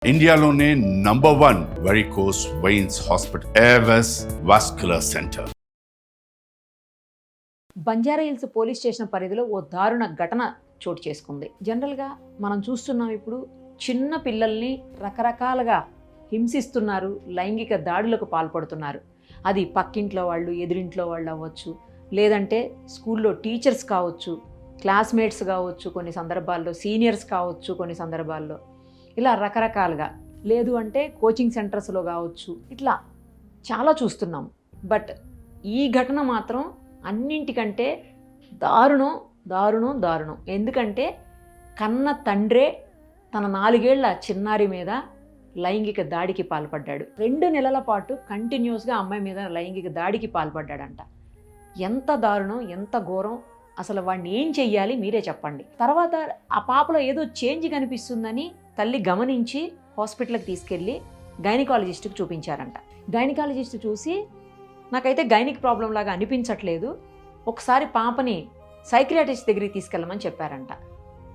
ఇండియాలోనే #1 varicose veins hospital Avis vascular centre. Banjara Hills police station పరిధిలో ఓ దారుణ ఘటన చోటు చేసుకుంది. జనరల్గా మనం చూస్తున్నాం, ఇప్పుడు చిన్న పిల్లల్ని రకరకాలుగా హింసిస్తున్నారు, లైంగిక దాడులకు పాల్పడుతున్నారు. అది పక్కింట్లో వాళ్ళు, ఎదురింట్లో వాళ్ళు అవ్వచ్చు, లేదంటే స్కూల్లో టీచర్స్ కావచ్చు, క్లాస్మేట్స్ కావచ్చు, కొన్ని సందర్భాల్లో సీనియర్స్ కావచ్చు, కొన్ని సందర్భాల్లో ఇలా రకరకాలుగా, లేదు అంటే కోచింగ్ సెంటర్స్లో కావచ్చు, ఇట్లా చాలా చూస్తున్నాం. బట్ ఈ ఘటన మాత్రం అన్నింటికంటే దారుణం దారుణం దారుణం. ఎందుకంటే కన్న తండ్రే తన 4 ఏళ్ల చిన్నారి మీద లైంగిక దాడికి పాల్పడ్డాడు. 2 నెలల పాటు కంటిన్యూస్గా అమ్మాయి మీద లైంగిక దాడికి పాల్పడ్డాడంట. ఎంత దారుణం, ఎంత ఘోరం. అసలు వాడిని ఏం చెయ్యాలి మీరే చెప్పండి. తర్వాత ఆ పాపలో ఏదో చేంజ్ కనిపిస్తుందని తల్లి గమనించి హాస్పిటల్కి తీసుకెళ్ళి గైనకాలజిస్ట్కి చూపించారంట. గైనకాలజిస్ట్ చూసి, నాకైతే గైనిక్ ప్రాబ్లం లాగా అనిపించట్లేదు, ఒకసారి పాపని సైక్రియాటిస్ట్ దగ్గరికి తీసుకెళ్ళమని చెప్పారంట.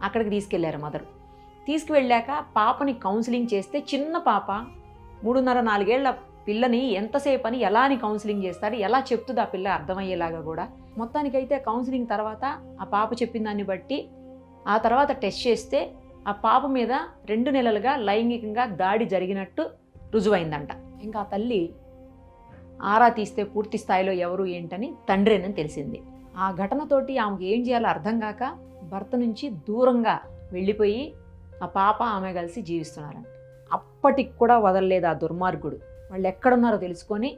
అక్కడికి తీసుకెళ్లారు మదరు. తీసుకువెళ్ళాక పాపని కౌన్సిలింగ్ చేస్తే, చిన్న పాప 3.5-4 ఏళ్ల పిల్లని ఎంతసేపు అని ఎలా అని కౌన్సిలింగ్ చేస్తాడు, ఎలా చెప్తుంది ఆ పిల్ల అర్థమయ్యేలాగా కూడా. మొత్తానికైతే కౌన్సిలింగ్ తర్వాత ఆ పాప చెప్పిన దాన్ని బట్టి ఆ తర్వాత టెస్ట్ చేస్తే ఆ పాప మీద 2 నెలలుగా లైంగికంగా దాడి జరిగినట్టు రుజువైందంట. ఇంకా ఆ తల్లి ఆరా తీస్తే పూర్తి స్థాయిలో ఎవరు ఏంటని తండ్రేనని తెలిసింది. ఆ ఘటనతోటి ఆమెకు ఏం చేయాలో అర్థం కాక భర్త నుంచి దూరంగా వెళ్ళిపోయి ఆ పాప ఆమె కలిసి జీవిస్తున్నారంట. అప్పటికి కూడా వదలలేదు ఆ దుర్మార్గుడు. వాళ్ళు ఎక్కడున్నారో తెలుసుకొని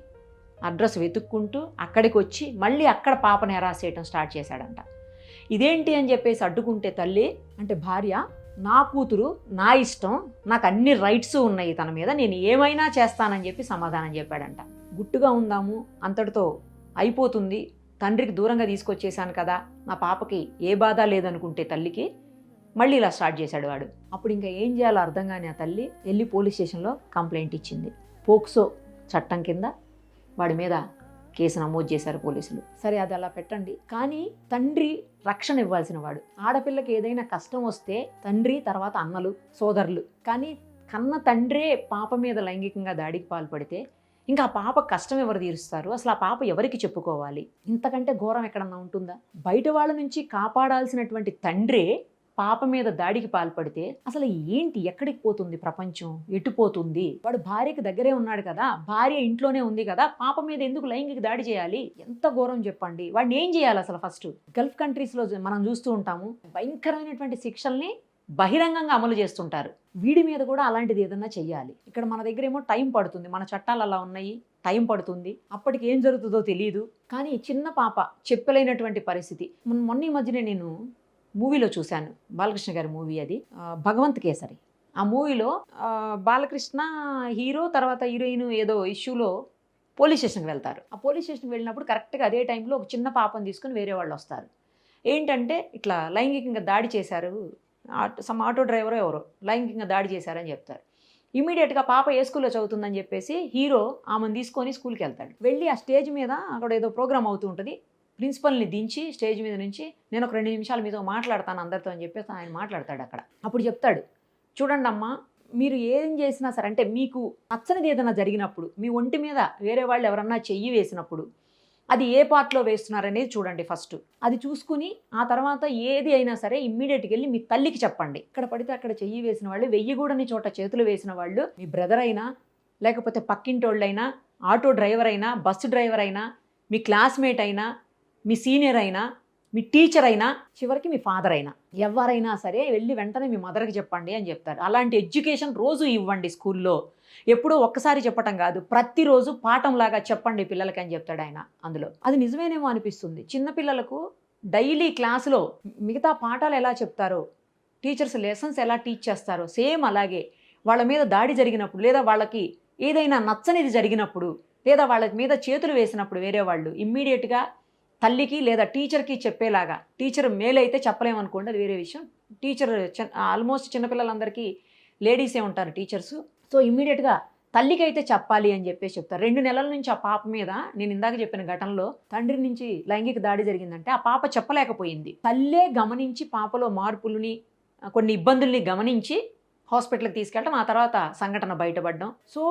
అడ్రస్ వెతుక్కుంటూ అక్కడికి వచ్చి మళ్ళీ అక్కడ పాపని హెరాస్ చేయడం స్టార్ట్ చేశాడంట. ఇదేంటి అని చెప్పేసి అడ్డుకుంటే తల్లి, అంటే భార్య, నా కూతురు, నా ఇష్టం, నాకు అన్ని రైట్స్ ఉన్నాయి తన మీద, నేను ఏమైనా చేస్తానని చెప్పి సమాధానం చెప్పాడంట. గుట్టుగా ఉందాము, అంతటితో అయిపోతుంది, తండ్రికి దూరంగా తీసుకొచ్చేసాను కదా, నా పాపకి ఏ బాధ లేదనుకుంటే తల్లికి మళ్ళీ ఇలా స్టార్ట్ చేశాడు వాడు. అప్పుడు ఇంకా ఏం చేయాలో అర్థం కాని ఆ తల్లి వెళ్ళి పోలీస్ స్టేషన్లో కంప్లైంట్ ఇచ్చింది. పోక్సో చట్టం కింద వాడి మీద కేసు నమోదు చేశారు పోలీసులు. సరే, అది అలా పెట్టండి, కానీ తండ్రి రక్షణ ఇవ్వాల్సిన వాడు. ఆడపిల్లకి ఏదైనా కష్టం వస్తే తండ్రి, తర్వాత అన్నలు, సోదరులు. కానీ కన్న తండ్రే పాప మీద లైంగికంగా దాడికి పాల్పడితే ఇంకా ఆ పాప కష్టం ఎవరు తీరుస్తారు? అసలు ఆ పాప ఎవరికి చెప్పుకోవాలి? ఇంతకంటే ఘోరం ఎక్కడన్నా ఉంటుందా? బయట వాళ్ళ నుంచి కాపాడాల్సినటువంటి తండ్రే పాప మీద దాడికి పాల్పడితే అసలు ఏంటి, ఎక్కడికి పోతుంది ప్రపంచం, ఎటుపోతుంది? వాడు భార్యకి దగ్గరే ఉన్నాడు కదా, భార్య ఇంట్లోనే ఉంది కదా, పాప మీద ఎందుకు లైంగిక దాడి చేయాలి? ఎంత ఘోరం చెప్పండి. వాడిని ఏం చేయాలి అసలు? ఫస్ట్ గల్ఫ్ కంట్రీస్లో మనం చూస్తూ ఉంటాము, భయంకరమైనటువంటి శిక్షల్ని బహిరంగంగా అమలు చేస్తుంటారు. వీడి మీద కూడా అలాంటిది ఏదన్నా చెయ్యాలి. ఇక్కడ మన దగ్గర ఏమో టైం పడుతుంది, మన చట్టాలు అలా ఉన్నాయి, టైం పడుతుంది, అప్పటికి ఏం జరుగుతుందో తెలియదు. కానీ చిన్న పాప చెప్పలేనటువంటి పరిస్థితి. మొన్న ఈ మధ్యనే నేను మూవీలో చూశాను, బాలకృష్ణ గారి మూవీ, అది భగవంత్ కేసరి. ఆ మూవీలో బాలకృష్ణ హీరో, తర్వాత హీరోయిన్ ఏదో ఇష్యూలో పోలీస్ స్టేషన్కి వెళ్తారు. ఆ పోలీస్ స్టేషన్కి వెళ్ళినప్పుడు కరెక్ట్గా అదే టైంలో ఒక చిన్న పాపను తీసుకుని వేరే వాళ్ళు వస్తారు. ఏంటంటే ఇట్లా లైంగికంగా దాడి చేశారు, సమ్ ఆటో డ్రైవరో ఎవరో లైంగికంగా దాడి చేశారని చెప్తారు. ఇమీడియట్గా పాప ఏ స్కూల్లో చదువుతుందని చెప్పేసి హీరో ఆమెను తీసుకొని స్కూల్కి వెళ్తాడు. వెళ్ళి ఆ స్టేజ్ మీద అక్కడ ఏదో ప్రోగ్రామ్ అవుతూ ఉంటుంది, ప్రిన్సిపల్ని దించి స్టేజ్ మీద నుంచి, నేను ఒక 2 నిమిషాలు మీతో మాట్లాడతాను అందరితో అని చెప్పేసి ఆయన మాట్లాడతాడు అక్కడ. అప్పుడు చెప్తాడు, చూడండి అమ్మా, మీరు ఏం చేసినా సరే, అంటే మీకు నచ్చనిది ఏదైనా జరిగినప్పుడు, మీ ఒంటి మీద వేరే వాళ్ళు ఎవరన్నా చెయ్యి వేసినప్పుడు అది ఏ పార్ట్లో వేస్తున్నారనేది చూడండి ఫస్ట్. అది చూసుకుని ఆ తర్వాత ఏది అయినా సరే ఇమ్మీడియట్గా వెళ్ళి మీ తల్లికి చెప్పండి. ఇక్కడ పడితే అక్కడ చెయ్యి వేసిన వాళ్ళు, వెయ్యగూడని చోట చేతులు వేసిన వాళ్ళు, మీ బ్రదర్ అయినా, లేకపోతే పక్కింటోళ్ళైనా, ఆటో డ్రైవర్ అయినా, బస్సు డ్రైవర్ అయినా, మీ క్లాస్మేట్ అయినా, మీ సీనియర్ అయినా, మీ టీచర్ అయినా, చివరికి మీ ఫాదర్ అయినా, ఎవరైనా సరే వెళ్ళి వెంటనే మీ మదర్కి చెప్పండి అని చెప్తారు. అలాంటి ఎడ్యుకేషన్ రోజు ఇవ్వండి స్కూల్లో. ఎప్పుడో ఒక్కసారి చెప్పటం కాదు, ప్రతిరోజు పాఠంలాగా చెప్పండి పిల్లలకి అని చెప్తాడు ఆయన. అందులో అది నిజమేనేమో అనిపిస్తుంది. చిన్నపిల్లలకు డైలీ క్లాసులో మిగతా పాఠాలు ఎలా చెప్తారో, టీచర్స్ లెసన్స్ ఎలా టీచ్ చేస్తారో, సేమ్ అలాగే వాళ్ళ మీద దాడి జరిగినప్పుడు, లేదా వాళ్ళకి ఏదైనా నచ్చనిది జరిగినప్పుడు, లేదా వాళ్ళ మీద చేతులు వేసినప్పుడు వేరే వాళ్ళు, ఇమ్మీడియట్గా తల్లికి లేదా టీచర్కి చెప్పేలాగా. టీచర్ మేల్ అయితే చెప్పలేమనుకోండి, అది వేరే విషయం. టీచర్ ఆల్మోస్ట్ చిన్నపిల్లలందరికీ లేడీసే ఉంటారు టీచర్స్. సో ఇమ్మీడియట్గా తల్లికి అయితే చెప్పాలి అని చెప్పేసి చెప్తారు. 2 నెలల నుంచి ఆ పాప మీద, నేను ఇందాక చెప్పిన ఘటనలో తండ్రి నుంచి లైంగిక దాడి జరిగిందంటే ఆ పాప చెప్పలేకపోయింది. తల్లే గమనించి పాపలో మార్పులని, కొన్ని ఇబ్బందుల్ని గమనించి హాస్పిటల్కి తీసుకెళ్ళటం, ఆ తర్వాత సంఘటన బయటపడడం. సో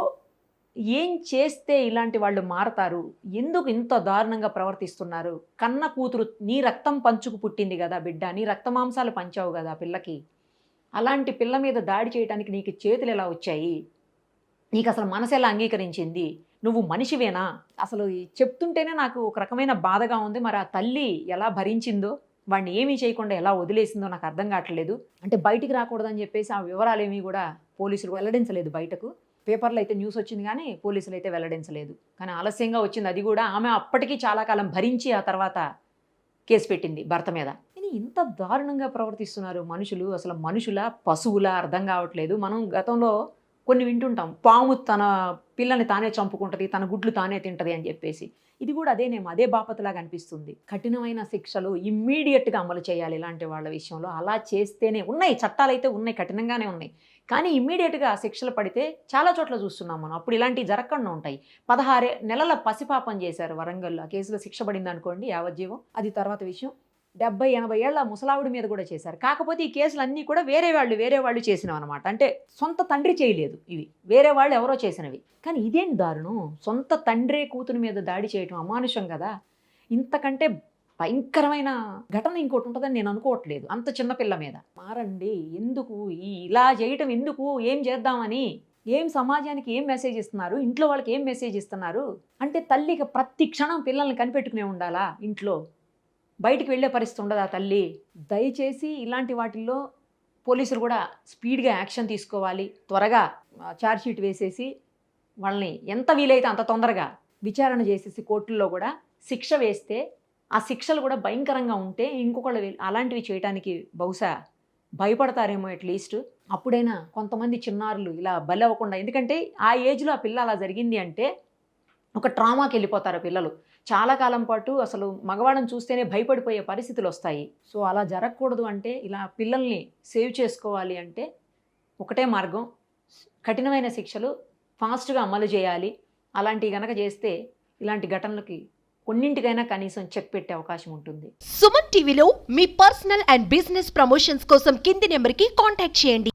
ఏం చేస్తే ఇలాంటి వాళ్ళు మారతారు? ఎందుకు ఇంత దారుణంగా ప్రవర్తిస్తున్నారు? కన్న కూతురు, నీ రక్తం పంచుకు పుట్టింది కదా బిడ్డ, నీ రక్తమాంసాలు పంచావు కదా పిల్లకి. అలాంటి పిల్ల మీద దాడి చేయడానికి నీకు చేతులు ఎలా వచ్చాయి? నీకు అసలు మనసు ఎలా అంగీకరించింది? నువ్వు మనిషివేనా? అసలు చెప్తుంటేనే నాకు ఒక రకమైన బాధగా ఉంది. మరి ఆ తల్లి ఎలా భరించిందో, వాడిని ఏమీ చేయకుండా ఎలా వదిలేసిందో నాకు అర్థం కావట్లేదు. అంటే బయటికి రాకూడదని చెప్పేసి ఆ వివరాలు ఏమీ కూడా పోలీసులు వెల్లడించలేదు బయటకు. పేపర్లో అయితే న్యూస్ వచ్చింది కానీ పోలీసులు అయితే వెల్లడించలేదు. కానీ ఆలస్యంగా వచ్చింది అది కూడా. ఆమె అప్పటికీ చాలా కాలం భరించి ఆ తర్వాత కేసు పెట్టింది భర్త మీద. కానీ ఇంత దారుణంగా ప్రవర్తిస్తున్నారు మనుషులు. అసలు మనుషుల, పశువుల అర్థం కావట్లేదు. మనం గతంలో కొన్ని వింటుంటాం, పాము తన పిల్లని తానే చంపుకుంటుంది, తన గుడ్లు తానే తింటది అని చెప్పేసి. ఇది కూడా అదేనేమో, అదే బాపతలాగా అనిపిస్తుంది. కఠినమైన శిక్షలు ఇమ్మీడియట్గా అమలు చేయాలి ఇలాంటి వాళ్ళ విషయంలో. అలా చేస్తేనే, ఉన్నాయి చట్టాలు అయితే ఉన్నాయి, కఠినంగానే ఉన్నాయి. కానీ ఇమ్మీడియట్గా శిక్షలు పడితే చాలా చోట్ల చూస్తున్నాం మనం. అప్పుడు ఇలాంటివి జరగకుండా ఉంటాయి. 16 నెలల పసిపాపం చేశారు వరంగల్లో. ఆ కేసులో శిక్ష పడింది అనుకోండి, యావజ్జీవం. అది తర్వాత విషయం. 70-80 ఏళ్ల ముసలావిడి మీద కూడా చేశారు. కాకపోతే ఈ కేసులు అన్నీ కూడా వేరే వాళ్ళు చేసినవి అనమాట. అంటే సొంత తండ్రి చేయలేదు, ఇవి వేరే వాళ్ళు ఎవరో చేసినవి. కానీ ఇదేం దారుణం? సొంత తండ్రే కూతురు మీద దాడి చేయటం అమానుషం కదా. ఇంతకంటే భయంకరమైన ఘటన ఇంకోటి ఉంటుందని నేను అనుకోవట్లేదు. అంత చిన్నపిల్ల మీద మారండి. ఎందుకు ఇలా చేయటం? ఎందుకు? ఏం చేద్దామని? ఏం సమాజానికి ఏం మెసేజ్ ఇస్తున్నారు? ఇంట్లో వాళ్ళకి ఏం మెసేజ్ ఇస్తున్నారు? అంటే తల్లికి ప్రతి క్షణం పిల్లల్ని కనిపెట్టుకునే ఉండాలా? ఇంట్లో బయటికి వెళ్ళే పరిస్థితి ఉండదా తల్లి? దయచేసి ఇలాంటి వాటిల్లో పోలీసులు కూడా స్పీడ్గా యాక్షన్ తీసుకోవాలి. త్వరగా ఛార్జ్షీట్ వేసేసి వాళ్ళని ఎంత వీలైతే అంత తొందరగా విచారణ చేసేసి కోర్టుల్లో కూడా శిక్ష వేస్తే, ఆ శిక్షలు కూడా భయంకరంగా ఉంటే ఇంకొకళ్ళు అలాంటివి చేయడానికి బహుశా భయపడతారేమో అట్లీస్ట్. అప్పుడైనా కొంతమంది చిన్నారులు ఇలా బలి అవ్వకుండా, ఎందుకంటే ఆ ఏజ్లో ఆ పిల్ల అలా జరిగింది అంటే ఒక ట్రామాకి వెళ్ళిపోతారు పిల్లలు. చాలా కాలం పాటు అసలు మగవాళ్ళని చూస్తేనే భయపడిపోయే పరిస్థితులు వస్తాయి. సో అలా జరగకూడదు అంటే, ఇలా పిల్లల్ని సేవ్ చేసుకోవాలి అంటే ఒకటే మార్గం, కఠినమైన శిక్షలు ఫాస్ట్గా అమలు చేయాలి. అలాంటివి గనక చేస్తే ఇలాంటి ఘటనలకి కొన్నింటికైనా కనీసం చెక్ పెట్టే అవకాశం ఉంటుంది. సుమన్ టీవీలో మీ పర్సనల్ అండ్ బిజినెస్ ప్రమోషన్స్ కోసం కింది నెంబర్కి కాంటాక్ట్ చేయండి.